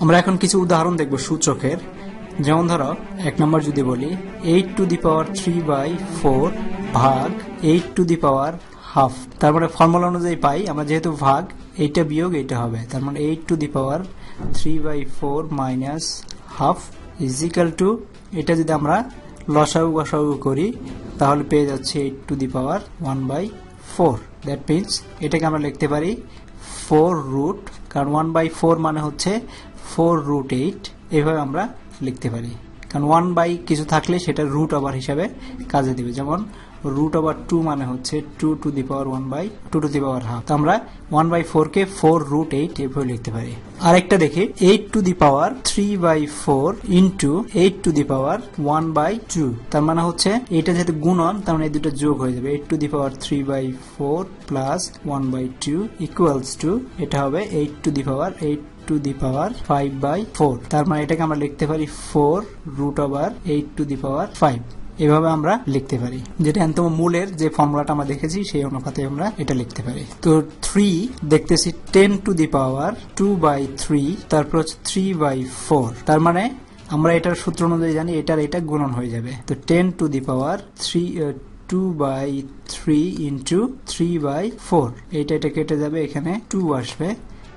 আমরা এখন কিছু উদাহরণ দেখব সূচকের। যেমন ধরো 1 নম্বর যদি বলি 8 টু দি পাওয়ার 3/4 ভাগ 8 টু দি পাওয়ার হাফ। তার মানে ফর্মুলা অনুযায়ী পাই আমরা, যেহেতু ভাগ এইটা বিয়োগ এইটা হবে, তার মানে 8 to the power 3/4 minus half is equal to, এটা যদি আমরা লসাগু গসাগু করি তাহলে পেয়ে যাচ্ছে 8 to the power 1/4। That means এটাকে আমরা লিখতে পারি 4 রুট, কারণ 1/4 মানে হচ্ছে 4√8, এইভাবে আমরা লিখতে পারি। কারণ 1 বাই কিছু থাকলে সেটা রুট ওভার হিসাবে কাজে দিবে। যেমন রুট ওভার 2 মানে হচ্ছে 2 two the power 1/2 two the power half. তো আমরা 1/4 কে 4√8 এভাবে লিখতে পারি। আরেকটা দেখি 8 to the power 3/4 into 8 to the power 1/2। তার মানে হচ্ছে এটা যেহেতু গুণন, তার মানে এই দুটো যোগ হয়ে যাবে। 8 to the power 3/4 plus 1/2 equals to, এটা হবে 8 টু দি পাওয়ার 5/4। তার মানে এটাকে আমরা লিখতে পারি 4√8 টু দি পাওয়ার 5। এভাবে আমরা লিখতে পারি, যেটা এনতম মূলের যে ফর্মুলাটা আমরা দেখেছি সেই অনুপাতে আমরা এটা লিখতে পারি। তো 3 দেখতেছি 10 টু দি পাওয়ার 2/3, তারপর হচ্ছে 3/4। তার মানে আমরা এটার সূত্র অনুযায়ী জানি এটা গুণন হয়ে যাবে। তো 10 টু দি পাওয়ার 2/3 ইন্টু 3/4, এটা কেটে যাবে, এখানে 2 আসবে।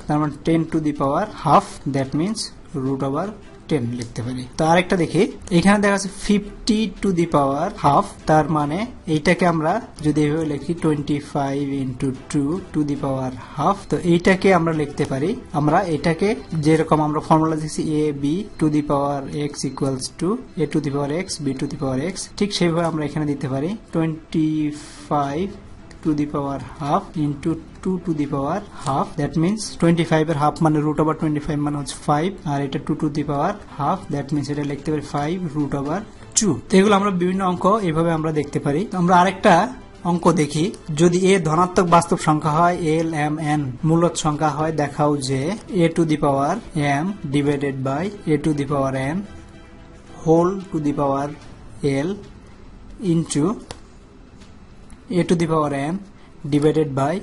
তার মানে 10 two the power half, that means √10 লিখতে পারি। তো আরেকটা দেখি, এখানে দেখা যাচ্ছে 50 টু দি পাওয়ার হাফ। তার মানে এইটাকে আমরা যদি এভাবে লিখি 25 into 2 two the power half. তো এইটাকে আমরা লিখতে পারি, আমরা এটাকে যেরকম আমরা ফর্মুলা দিচ্ছি a b two the power x equals to a to the power x b two the power x, ঠিক সেইভাবে আমরা এখানে দিতে পারি 25 two the power half into 2 two the power half. That means 25 এর হাফ মানে √25 মানে হচ্ছে 5, আর এটা 2 two the power half, that means এটা লিখতে পারি 5√2। তো এগুলো আমরা বিভিন্ন অঙ্ক এইভাবে আমরা দেখতে পারি। আমরা আরেকটা অঙ্ক দেখি, যদি a ধনাত্মক বাস্তব সংখ্যা হয়, l m n মূলদ সংখ্যা হয়, দেখাও যে a to the power m divided by a to the power n whole to the power l into a to the power m divided by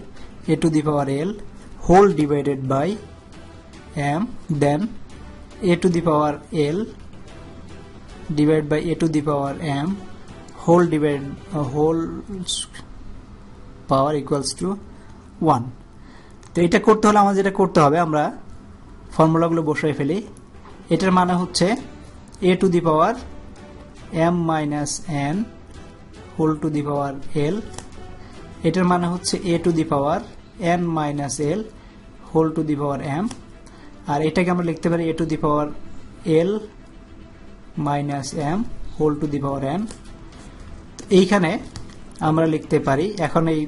a to the power l whole divided by m, then a to the power l divided by a to the power m whole power equals to 1. তো এটা করতে হলে আমাদের যেটা করতে হবে, আমরা ফর্মুলাগুলো বসাই ফেলি। এটার মানে হচ্ছে a to the power m minus n whole to the power l, এটার মানে হচ্ছে a to the power n minus l whole to the power m, আর এটাকে আমরা লিখতে পারি a to the power l minus m whole to the power n। এইখানে আমরা লিখতে পারি, এখন এই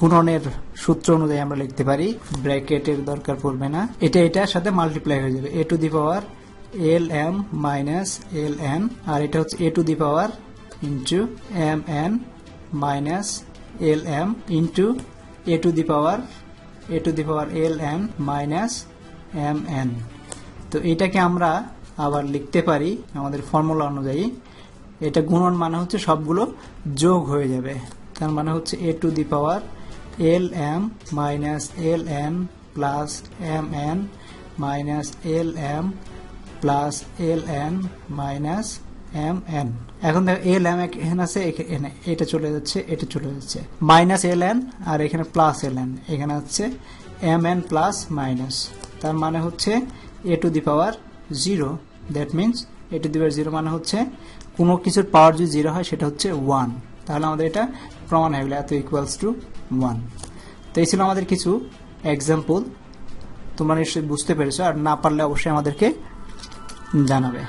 গুণনের সূত্র অনুযায়ী আমরা লিখতে পারি, ব্র্যাকেটের দরকার পড়বে না, এটার সাথে মাল্টিপ্লাই হয়ে যাবে a to the power lm minus ln, আর এটা হচ্ছে a to the power into mn minus lm into a to the power ln minus mn। তো এটাকে আমরা আবার লিখতে পারি আমাদের ফর্মুলা অনুযায়ী, এটা গুণন মানে হচ্ছে সবগুলো যোগ হয়ে যাবে। তার মানে হচ্ছে a to the power lm minus ln plus mn minus lm plus ln minus mn। এখন দেখো lm এখানে আছে, এখানে এটা চলে যাচ্ছে, এটা চলে যাচ্ছে, মাইনাস ln আর এখানে প্লাস ln, এখানে হচ্ছে mn প্লাস মাইনাস। তার মানে হচ্ছে a to the power 0, that means a to the power 0 মানে হচ্ছে কোনো কিছুর পাওয়ার যদি 0 হয় সেটা হচ্ছে 1। তাহলে আমাদের এটা প্রমাণ হয়ে গেল, এত ইকুয়ালস টু 1। তো এই ছিল আমাদের কিছু এক্সাম্পল। তোমরা নিশ্চয়ই বুঝতে পেরেছো, আর না পারলে অবশ্যই আমাদেরকে জানাবে।